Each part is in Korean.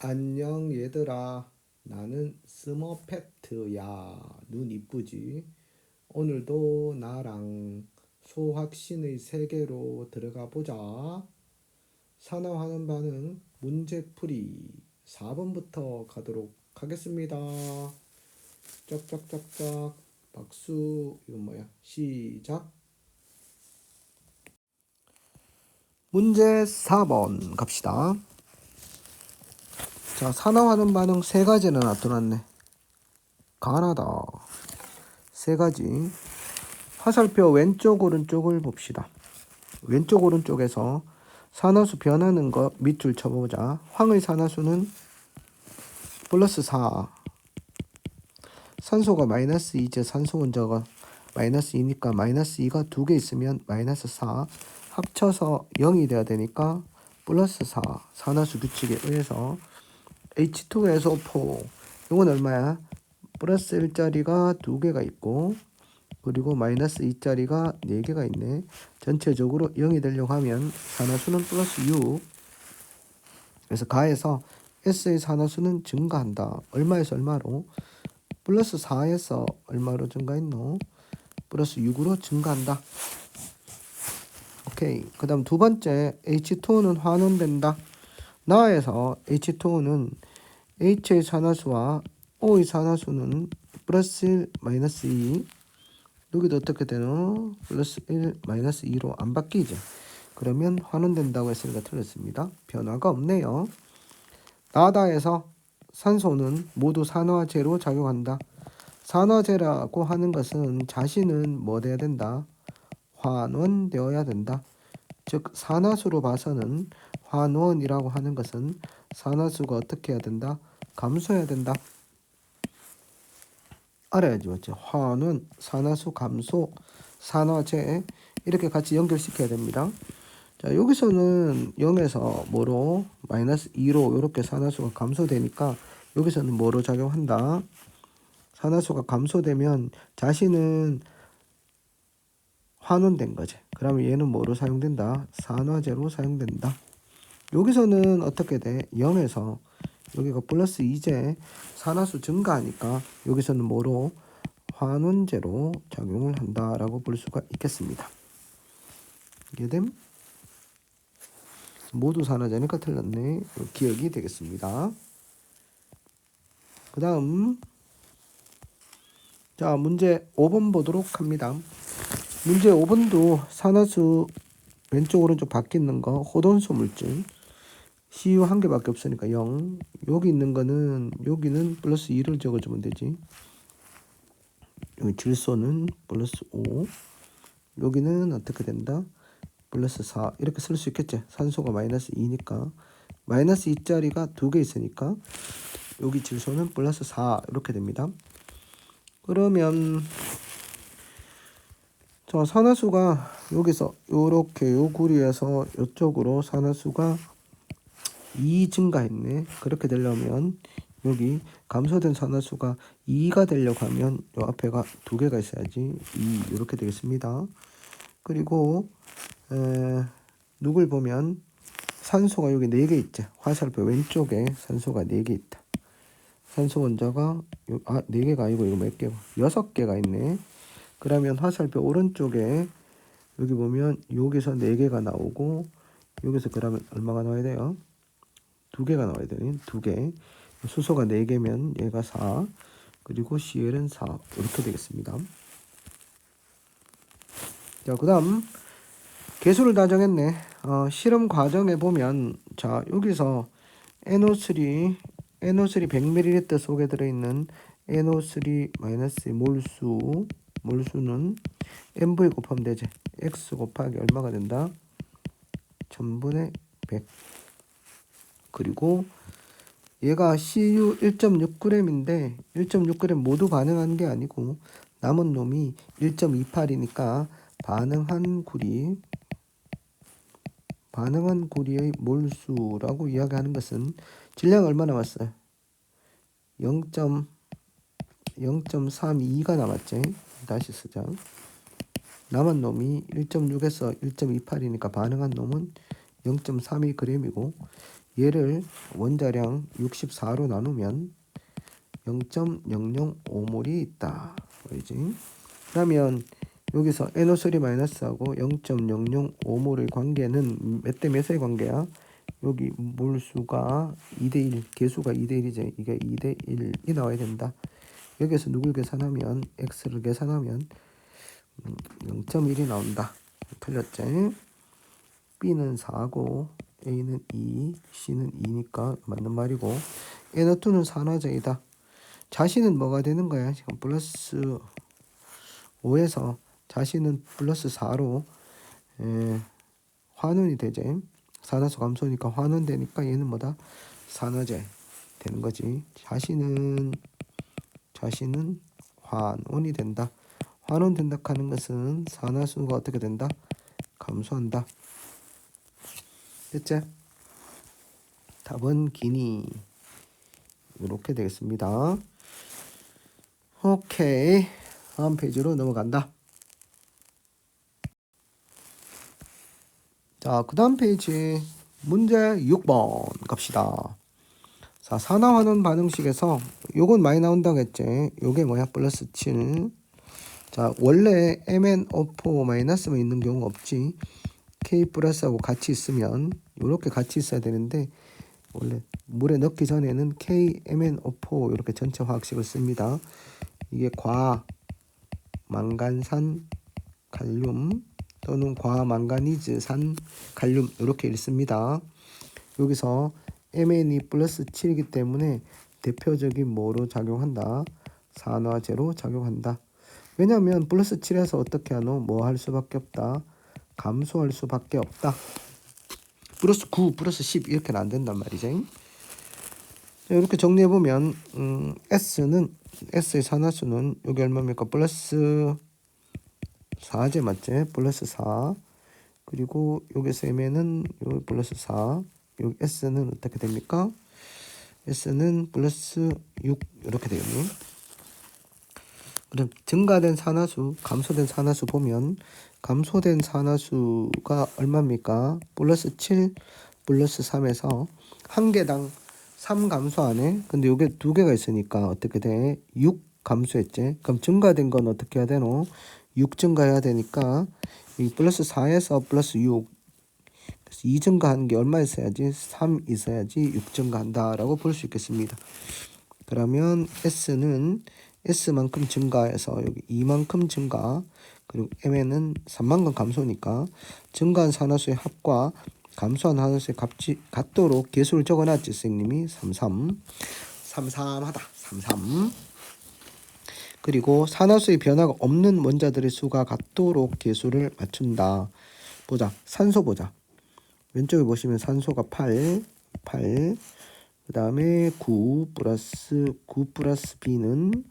안녕 얘들아, 나는 스머페트야. 눈 이쁘지? 오늘도 나랑 소확신의 세계로 들어가 보자. 산화하는 반응 문제풀이 4번부터 가도록 하겠습니다. 짝짝짝짝 박수. 이건 뭐야? 시작. 문제 4번 갑시다. 자, 산화하는 반응 세 가지는 나타났네. 가나다. 세 가지. 화살표 왼쪽 오른쪽을 봅시다. 왼쪽 오른쪽에서 산화수 변하는 거 밑줄 쳐보자. 황의 산화수는 플러스 4. 산소가 마이너스 2제 산소 원자가 마이너스 2니까 마이너스 2가 두 개 있으면 마이너스 4. 합쳐서 0이 돼야 되니까 플러스 4. 산화수 규칙에 의해서 H2SO4 이건 얼마야? 플러스 1짜리가 두 개가 있고 그리고 마이너스 2짜리가 4개가 있네. 전체적으로 0이 되려고 하면 산화수는 플러스 6. 그래서 가에서 S의 산화수는 증가한다. 얼마에서 얼마로? 플러스 4에서 얼마로 증가했노? 플러스 6으로 증가한다. 오케이. 그 다음 두 번째 H2O는 환원된다. 나에서 H2O는 H의 산화수와 O의 산화수는 플러스 1, 마이너스 2. 여기도 어떻게 되노? 플러스 1, 마이너스 2로 안 바뀌죠. 그러면 환원된다고 했으니까 틀렸습니다. 변화가 없네요. 나다에서 산소는 모두 산화제로 작용한다. 산화제라고 하는 것은 자신은 뭐 돼야 된다? 환원되어야 된다. 즉 산화수로 봐서는 환원이라고 하는 것은 산화수가 어떻게 해야 된다? 감소해야 된다. 알아야지 맞죠? 환원, 산화수 감소, 산화제 이렇게 같이 연결시켜야 됩니다. 자, 여기서는 0에서 뭐로? 마이너스 2로 이렇게 산화수가 감소되니까 여기서는 뭐로 작용한다? 산화수가 감소되면 자신은 환원된 거지. 그러면 얘는 뭐로 사용된다? 산화제로 사용된다. 여기서는 어떻게 돼? 0에서 여기가 플러스 2제 산화수 증가하니까 여기서는 뭐로? 환원제로 작용을 한다라고 볼 수가 있겠습니다. 이해됨? 모두 산화제니까 틀렸네. 기억이 되겠습니다. 그 다음 자 문제 5번 보도록 합니다. 문제 5번도 산화수 왼쪽 오른쪽 바뀌는 거 호돈수 물질 CU 한 개밖에 없으니까 0. 여기 있는 거는 여기는 플러스 2를 적어주면 되지. 여기 질소는 플러스 5. 여기는 어떻게 된다? 플러스 4. 이렇게 쓸 수 있겠지. 산소가 마이너스 2니까 마이너스 2짜리가 두 개 있으니까 여기 질소는 플러스 4 이렇게 됩니다. 그러면 자 산화수가 여기서 요렇게 요 구리에서 이쪽으로 산화수가 2 증가했네. 그렇게 되려면 여기 감소된 산화수가 2가 되려고 하면 요 앞에가 두 개가 있어야지 2 이렇게 되겠습니다. 그리고 누굴 보면 산소가 여기 4개 있지. 화살표 왼쪽에 산소가 4개 있다. 산소 원자가 4개가 아니고 이거 몇 개고 6개가 있네. 그러면 화살표 오른쪽에 여기 보면 여기서 4개가 나오고 여기서 그러면 얼마가 나와야 돼요? 2개가 나와야 되네. 2개. 수소가 4개면 얘가 4. 그리고 CL은 4. 이렇게 되겠습니다. 자, 그 다음 개수를 다 정했네. 실험 과정에 보면 자 여기서 NO3 100ml 속에 들어있는 NO3- 몰수는 MV 곱하면 되지. X 곱하기 얼마가 된다? 1000분의 100. 그리고 얘가 CU 1.6g인데 1.6g 모두 반응한 게 아니고 남은 놈이 1.28이니까 반응한 구리의 몰수라고 이야기하는 것은 질량 얼마 남았어요? 0.32가 남았지. 다시 쓰자. 남은 놈이 1.6에서 1.28이니까 반응한 놈은 0.32g이고 얘를 원자량 64로 나누면 0.005몰이 있다. 그러지? 그러면 여기서 NO3 마이너스하고 0.005몰의 관계는 몇 대 몇의 관계야? 여기 몰수가 2대1, 개수가 2대1이지. 이게 2대1이 나와야 된다. 여기서 누굴 계산하면 x를 계산하면 0.1이 나온다. 틀렸지? b는 4고 a는 2, c는 2니까 맞는 말이고 NO2는 산화제이다. 자신은 뭐가 되는 거야? 지금 플러스 5에서 자신은 플러스 4로 환원이 되지. 산화수 감소니까 환원되니까 얘는 뭐다? 산화제 되는 거지. 자신은 환원이 된다. 환원된다 하는 것은 산화수가 어떻게 된다? 감소한다. 됐지? 답은 기니. 이렇게 되겠습니다. 오케이. 다음 페이지로 넘어간다. 자, 그 다음 페이지 문제 6번 갑시다. 자, 산화환원 반응식에서 요건 많이 나온다고 했지. 요게 뭐야? 플러스 7. 자, 원래 MnO4 마이너스만 있는 경우가 없지. K 플러스하고 같이 있으면 요렇게 같이 있어야 되는데 원래 물에 넣기 전에는 KMnO4 이렇게 전체 화학식을 씁니다. 이게 과망간산 칼륨 또는 과망가니즈산 칼륨 이렇게 읽습니다. 여기서 Mn이 플러스 7이기 때문에 대표적인 뭐로 작용한다? 산화제로 작용한다. 왜냐하면 플러스 7에서 어떻게 하노? 뭐 할 수밖에 없다? 감소할 수밖에 없다. 플러스 9, 플러스 10 이렇게는 안 된단 말이지. 이렇게 정리해보면 S의 산화수는 여기 얼마입니까? 플러스 4제 맞지? 플러스 4. 그리고 여기서 M는 여기 플러스 4. 여기 S는 어떻게 됩니까? S는 플러스 6 이렇게 되겠네. 그럼 증가된 산화수, 감소된 산화수 보면 감소된 산화수가 얼마입니까? 플러스 7, 플러스 3에서 한 개당 3 감소하네. 근데 요게 두 개가 있으니까 어떻게 돼? 6 감소했지. 그럼 증가된 건 어떻게 해야 되노? 6 증가해야 되니까 이 플러스 4에서 플러스 6 그래서 2 증가하는 게 얼마 있어야지? 3 있어야지 6 증가한다 라고 볼 수 있겠습니다. 그러면 S는 S만큼 증가해서 여기 2만큼 증가 그리고 M에는 3만큼 감소니까 증가한 산화수의 합과 감소한 산화수의 값이 같도록 개수를 적어놨지 선생님이 33 33하다 33 그리고 산화수의 변화가 없는 원자들의 수가 같도록 개수를 맞춘다. 보자 산소 보자. 왼쪽에 보시면 산소가 8 그 다음에 9 플러스 B는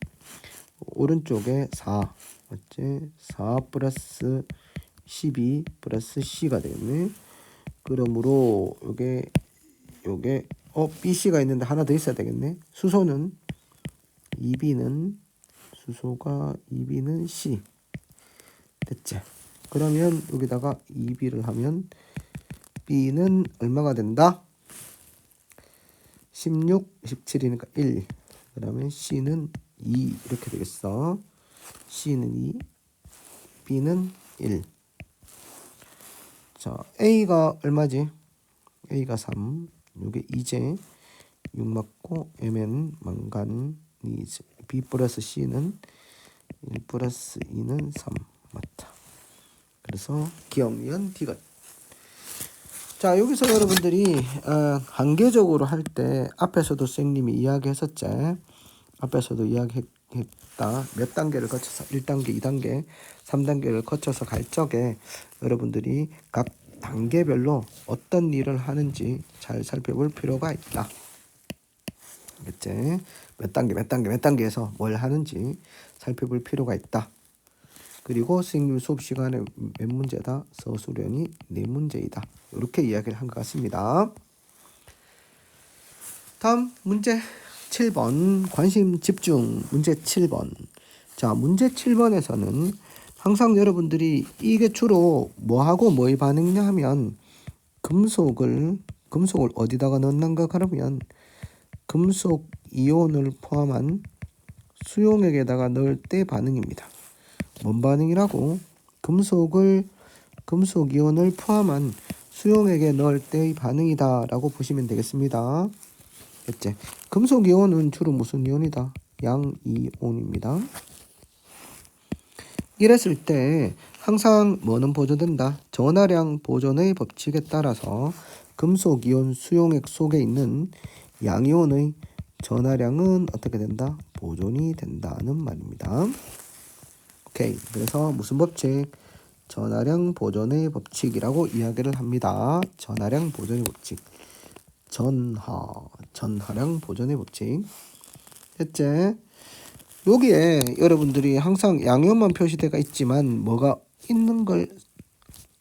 오른쪽에 4 맞지? 4 플러스 12 플러스 C가 되겠네. 그러므로 요게 BC가 있는데 하나 더 있어야 되겠네. 수소는 2B는 C 됐지? 그러면 여기다가 2B를 하면 B는 얼마가 된다? 16, 17이니까 1. 그 다음에 C는 2 이렇게 되겠어. C는 2, B는 1. 자, A가 얼마지? A가 3. 요게 2제 6 맞고 Mn 망간니즈. B 플러스 C는 1 플러스 2는 3 맞다. 그래서 기억니은 D가. 자, 여기서 여러분들이 한계적으로 할 때 앞에서도 선생님이 이야기했었지. 앞에서도 이야기했다. 몇 단계를 거쳐서 1단계, 2단계, 3단계를 거쳐서 갈 적에 여러분들이 각 단계별로 어떤 일을 하는지 잘 살펴볼 필요가 있다. 알겠지? 몇 단계에서 뭘 하는지 살펴볼 필요가 있다. 그리고 선생님 수업 시간에 몇 문제다? 서술형이 4문제이다. 이렇게 이야기를 한 것 같습니다. 다음 문제 7번 관심 집중 문제 7번. 자, 문제 7번에서는 항상 여러분들이 이게 주로 뭐하고 뭐의 반응이냐 하면 금속을 금속을 어디다가 넣는가 그러면 금속 이온을 포함한 수용액에다가 넣을 때 반응입니다. 뭔 반응이라고? 금속 이온을 포함한 수용액에 넣을 때의 반응이다 라고 보시면 되겠습니다. 됐지? 금속 이온은 주로 무슨 이온이다? 양이온입니다. 이랬을 때 항상 뭐는 보존된다? 전하량 보존의 법칙에 따라서 금속 이온 수용액 속에 있는 양이온의 전하량은 어떻게 된다? 보존이 된다는 말입니다. 오케이. 그래서 무슨 법칙? 전하량 보존의 법칙이라고 이야기를 합니다. 전하량 보존의 법칙. 전하량 보존의 법칙. 됐지? 여기에 여러분들이 항상 양이온만 표시되어 있지만 뭐가 있는 걸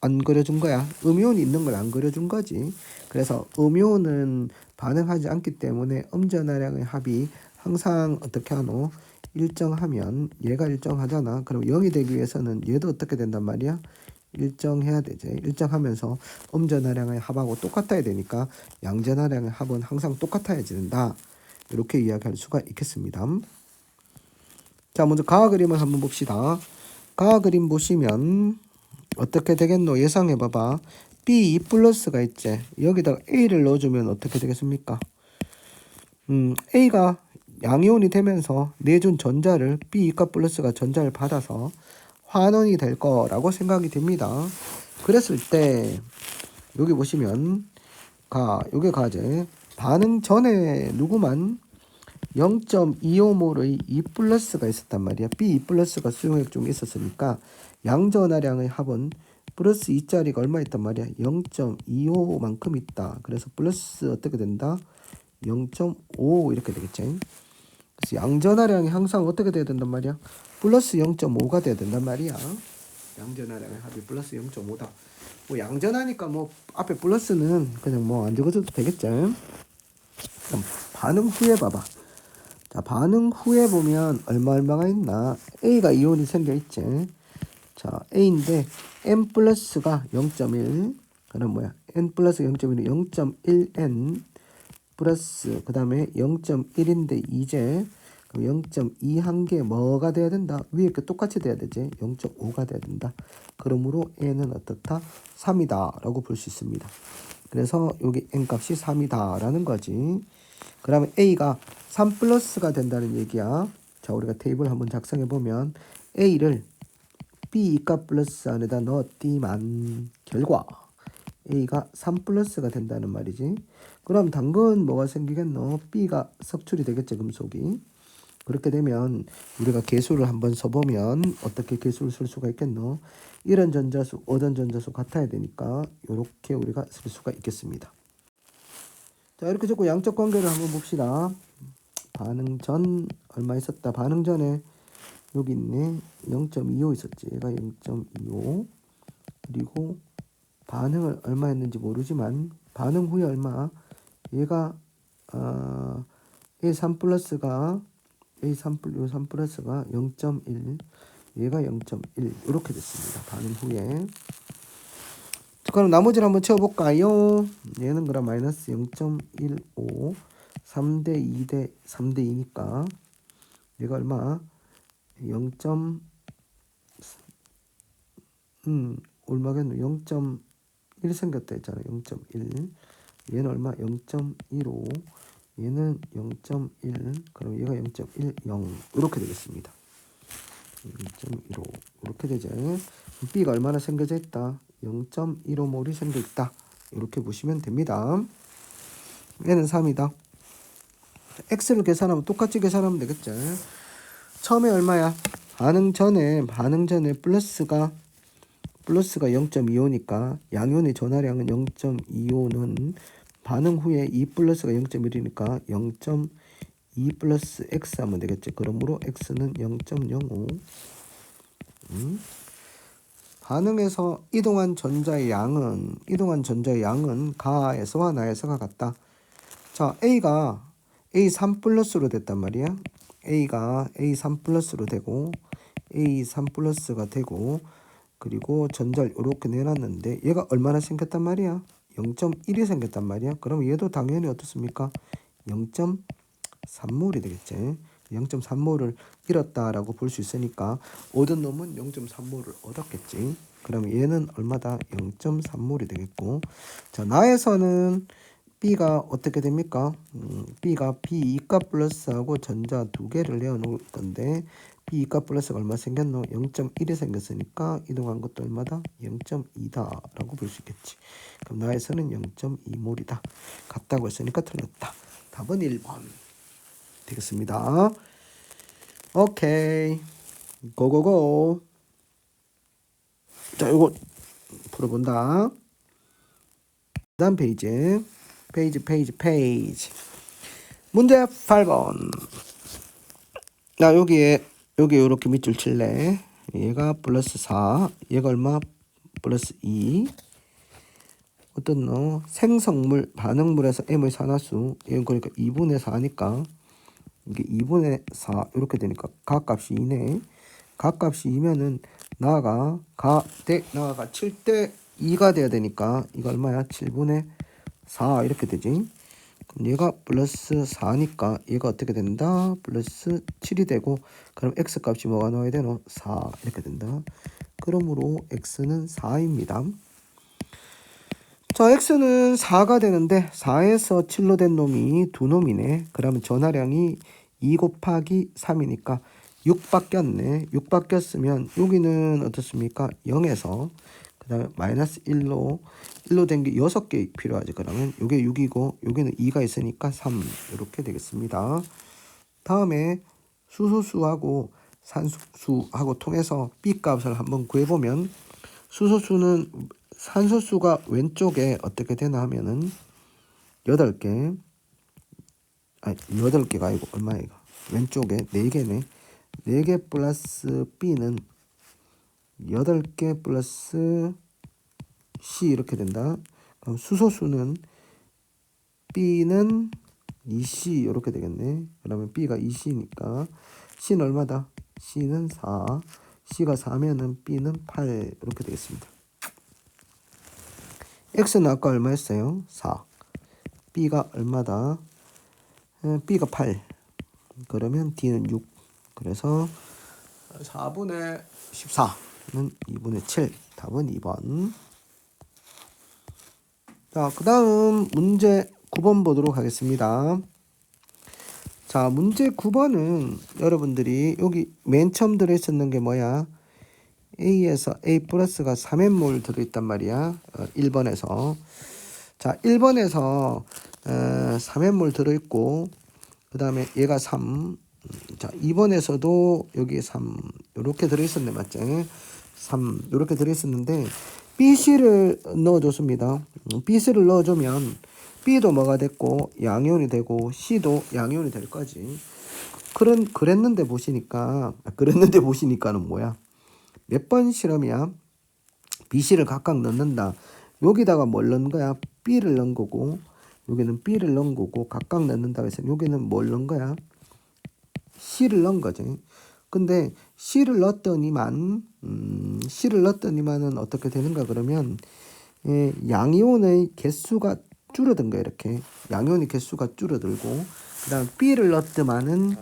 안 그려준 거야. 음이온이 있는 걸 안 그려준 거지. 그래서 음이온은 반응하지 않기 때문에 음전하량의 합이 항상 어떻게 하노? 일정하면 얘가 일정하잖아. 그럼 0이 되기 위해서는 얘도 어떻게 된단 말이야? 일정해야 되지. 일정하면서 음전하량의 합하고 똑같아야 되니까 양전하량의 합은 항상 똑같아야 된다. 이렇게 이야기할 수가 있겠습니다. 자, 먼저 가하 그림을 한번 봅시다. 가하 그림 보시면 어떻게 되겠노? 예상해 봐봐. B2 플러스가 있지. 여기다가 A를 넣어주면 어떻게 되겠습니까? A가 양이온이 되면서 내준 전자를 B2가 플러스가 전자를 받아서 환원이 될 거라고 생각이 됩니다. 그랬을 때 여기 보시면 요게 가제 반응 전에 누구만 0.25몰의 E 플러스가 있었단 말이야. B2 플러스가 수용액 중에 있었으니까 양전하량의 합은 플러스 2짜리가 얼마 있단 말이야? 0.25만큼 있다. 그래서 플러스 어떻게 된다? 0.5 이렇게 되겠지. 그래서 양전하량이 항상 어떻게 돼야 된단 말이야? 플러스 0.5가 돼야 된단 말이야. 양전하량의 합이 플러스 0.5다. 뭐 양전하니까 뭐 앞에 플러스는 그냥 뭐 안 적어줘도 되겠지. 그럼 반응 후에 봐봐. 자, 반응 후에 보면 얼마가 있나? A가 이온이 생겨 있지. 자, A인데 N 플러스가 0.1. 그럼 뭐야? N 플러스 0.1은 0.1N 플러스 그 다음에 0.1인데 이제 0.2 한 개 뭐가 돼야 된다? 위에 이렇게 똑같이 돼야 되지. 0.5가 돼야 된다. 그러므로 N은 어떻다? 3이다 라고 볼 수 있습니다. 그래서 여기 N 값이 3이다 라는 거지. 그러면 A가 3 플러스가 된다는 얘기야. 자, 우리가 테이블 한번 작성해 보면 A를 B2값 플러스 안에다 넣었디만 결과 A가 3 플러스가 된다는 말이지. 그럼 당근 뭐가 생기겠노? B가 석출이 되겠지, 금속이. 그렇게 되면 우리가 계수를 한번 써보면 어떻게 계수를 쓸 수가 있겠노? 이런 전자수, 어떤 전자수 같아야 되니까 이렇게 우리가 쓸 수가 있겠습니다. 자, 이렇게 적고 양적 관계를 한번 봅시다. 반응 전 얼마 있었다? 반응 전에 여기 있네. 0.25 있었지. 얘가 0.25. 그리고 반응을 얼마 했는지 모르지만 반응 후에 얼마? 얘가 A3 플러스가 A3 플러스가 0.1. 얘가 0.1 이렇게 됐습니다. 반응 후에. 그럼 나머지를 한번 채워볼까요? 얘는 그럼 마이너스 0.15 3대 2대 3대 2니까 얘가 얼마? 0. 얼마겠노? 0.1 생겼다 했잖아. 0.1. 얘는 얼마? 0.15. 얘는 0.1. 그럼 얘가 0.10 이렇게 되겠습니다. 0.15 이렇게 되죠. B가 얼마나 생겨져 있다? 0.15몰이 생겨 있다. 이렇게 보시면 됩니다. 얘는 3이다. X를 계산하면 똑같이 계산하면 되겠죠. 처음에 얼마야? 반응 전에 플러스가 0.25니까 양이온의 전하량은 0.25는 반응 후에 2 플러스가 0.1이니까 0.2 플러스 X 하면 되겠죠. 그러므로 X는 0.05. 반응에서 이동한 전자의 양은 가에서와 나에서가 같다. 자, A가 A3 플러스로 됐단 말이야. A가 A3 플러스로 되고 A3 플러스가 되고 그리고 전자를 이렇게 내놨는데 얘가 얼마나 생겼단 말이야? 0.1이 생겼단 말이야. 그럼 얘도 당연히 어떻습니까? 0.3몰이 되겠지. 0.3몰을 잃었다라고 볼 수 있으니까 얻은 놈은 0.3몰을 얻었겠지. 그럼 얘는 얼마다? 0.3몰이 되겠고, 자 나에서는 B가 어떻게 됩니까? B가 B2값 플러스하고 전자 두 개를 내어놓을 건데 B2값 플러스가 얼마 생겼노? 0.1이 생겼으니까 이동한 것도 얼마다? 0.2다 라고 볼 수 있겠지. 그럼 나에서는 0.2몰이다. 같다고 했으니까 틀렸다. 답은 1번 되겠습니다. 오케이, 고고고. 자, 요거 풀어본다. 다음 페이지. 문제 8번. 나 여기에 여기 이렇게 밑줄 칠래. 얘가 플러스 4, 얘가 얼마? 플러스 2. 어떤 너 생성물 반응물에서 M의 산화수, 얘는 그러니까 2분의 4니까 이게 2분의 4 이렇게 되니까 각값이 2네. 각값이 2면은 나가 7대 2가 돼야 되니까 이거 얼마야? 7분의 4 이렇게 되지. 그럼 얘가 플러스 4니까 얘가 어떻게 된다? 플러스 7이 되고, 그럼 x값이 뭐가 나와야 되노? 4 이렇게 된다. 그러므로 x는 4입니다. 자, x는 4가 되는데 4에서 7로 된 놈이 두 놈이네. 그러면 전하량이 2 곱하기 3이니까 6 바뀌었네. 6 바뀌었으면 여기는 어떻습니까? 0에서 그 다음에 마이너스 1로 된 게 6개 필요하지. 그러면 요게 6이고 여기는 2가 있으니까 3 이렇게 되겠습니다. 다음에 수소수하고 산소수하고 통해서 B값을 한번 구해보면, 수소수는 산소수가 왼쪽에 어떻게 되나 하면은 8개, 아니 8개가 아니고 얼마야 이거, 왼쪽에 4개네. 4개 플러스 B는 8개 플러스 C 이렇게 된다. 그럼 수소수는 B는 2C 이렇게 되겠네. 그러면 B가 2C니까 C는 얼마다? C는 4. C가 4면은 B는 8 이렇게 되겠습니다. X는 아까 얼마였어요? 4. B가 얼마다? B가 8. 그러면 D는 6. 그래서 4분의 14는 2분의 7. 답은 2번. 자, 그 다음 문제 9번 보도록 하겠습니다. 자, 문제 9번은 여러분들이 여기 맨 처음 들어있었는 게 뭐야? A에서 A 플러스가 3n몰 들어있단 말이야. 1번에서. 자, 1번에서 3n몰 들어있고, 그 다음에 얘가 3. 자, 2번에서도 여기 3 이렇게 들어있었네. 맞지? 3 이렇게 들어있었는데 BC를 넣어줬습니다. BC를 넣어주면 B도 뭐가 됐고 양이온이 되고 C도 양이온이 될 거지. 그랬는데 보시니까는 뭐야? 몇 번 실험이야? BC를 각각 넣는다. 여기다가 뭘 넣는 거야? B를 넣은 거고, 여기는 B를 넣은 거고, 각각 넣는다고 해서 여기는 뭘 넣은 거야? C를 넣은 거지. 근데 C를 넣었더니만은 어떻게 되는가 그러면, 양이온의 개수가 줄어든 거야. 이렇게 양이온의 개수가 줄어들고, 그 다음 B를 넣었더만은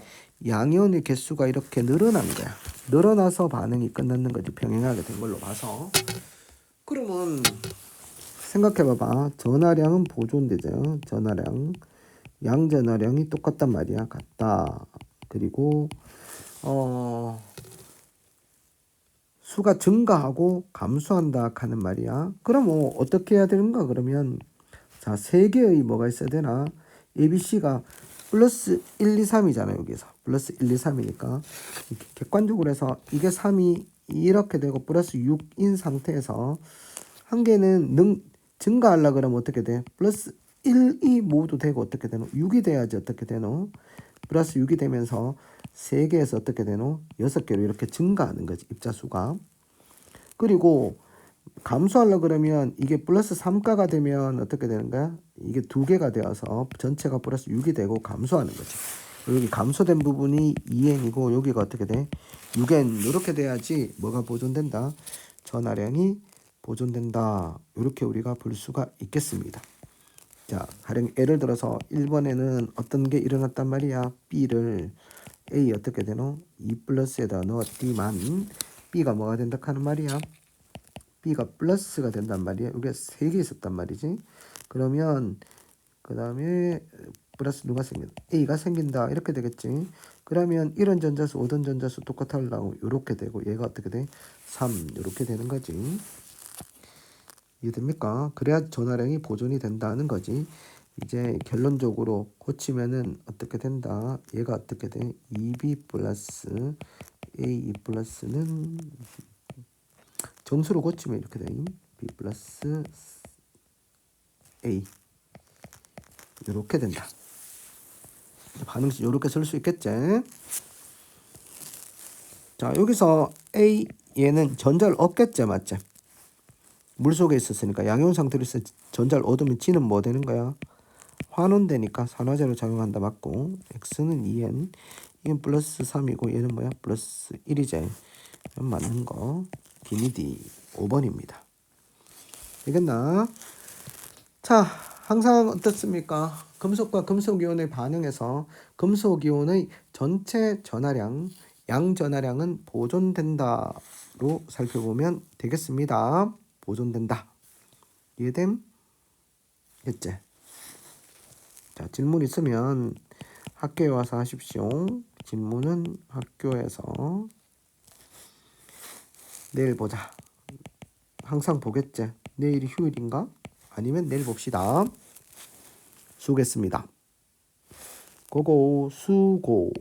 양이온의 개수가 이렇게 늘어난 거야. 늘어나서 반응이 끝났는 거지. 병행하게 된 걸로 봐서. 그러면 생각해봐봐. 전하량은 보존되죠. 전하량, 양전하량이 똑같단 말이야. 같다. 그리고 수가 증가하고 감소한다 하는 말이야. 그럼 뭐 어떻게 해야 되는가 그러면, 자, 세 개의 뭐가 있어야 되나? ABC가 플러스 1, 2, 3이잖아. 여기서 플러스 1, 2, 3이니까 객관적으로 해서 이게 3이 이렇게 되고 플러스 6인 상태에서 한 개는 증가하려고 그러면 어떻게 돼? 플러스 1, 2 모두 되고 어떻게 되노? 6이 돼야지. 어떻게 되노? 플러스 6이 되면서 3개에서 어떻게 되노? 6개로 이렇게 증가하는 거지. 입자수가. 그리고 감소하려고 그러면 이게 플러스 3가가 되면 어떻게 되는 거야? 이게 2개가 되어서 전체가 플러스 6이 되고 감소하는 거지. 여기 감소된 부분이 2n이고 여기가 어떻게 돼? 6n. 이렇게 돼야지 뭐가 보존된다? 전하량이 보존된다. 이렇게 우리가 볼 수가 있겠습니다. 자, 가령 예를 들어서 1번에는 어떤 게 일어났단 말이야. B를 A 어떻게 되노? 2 플러스에다 넣었지만 B가 뭐가 된다 하는 말이야. B가 플러스가 된단 말이야. 이게 3개 있었단 말이지. 그러면 그 다음에 플러스 누가 생긴다? A가 생긴다. 이렇게 되겠지. 그러면 이런 전자수, 오던 전자수 똑같으려고 이렇게 되고 얘가 어떻게 돼? 3 이렇게 되는 거지. 이해됩니까? 그래야 전화량이 보존이 된다는 거지. 이제 결론적으로 고치면은 어떻게 된다? 얘가 어떻게 돼? 2B 플러스 A 플러스는 정수로 고치면 이렇게 돼. B 플러스 A 이렇게 된다. 반응식 이렇게 쓸 수 있겠지? 자, 여기서 A 얘는 전자를 얻겠지, 맞지? 물속에 있었으니까 양이온 상태로 있어 전자를 얻으면 G는 뭐 되는 거야? 환원되니까 산화제로 작용한다 맞고 X는 2N 이건 플러스 3이고 얘는 뭐야? 플러스 1이제 맞는 거 기니 D 5번입니다. 되겠나? 자, 항상 어떻습니까? 금속과 금속이온의 반응에서 금속이온의 전체 전하량, 양 전하량은 보존된다로 살펴보면 되겠습니다. 보존된다. 이해됨? 됐지? 자, 질문 있으면 학교에 와서 하십시오. 질문은 학교에서 내일 보자. 항상 보겠지? 내일이 휴일인가? 아니면 내일 봅시다. 수고했습니다. 고고 수고.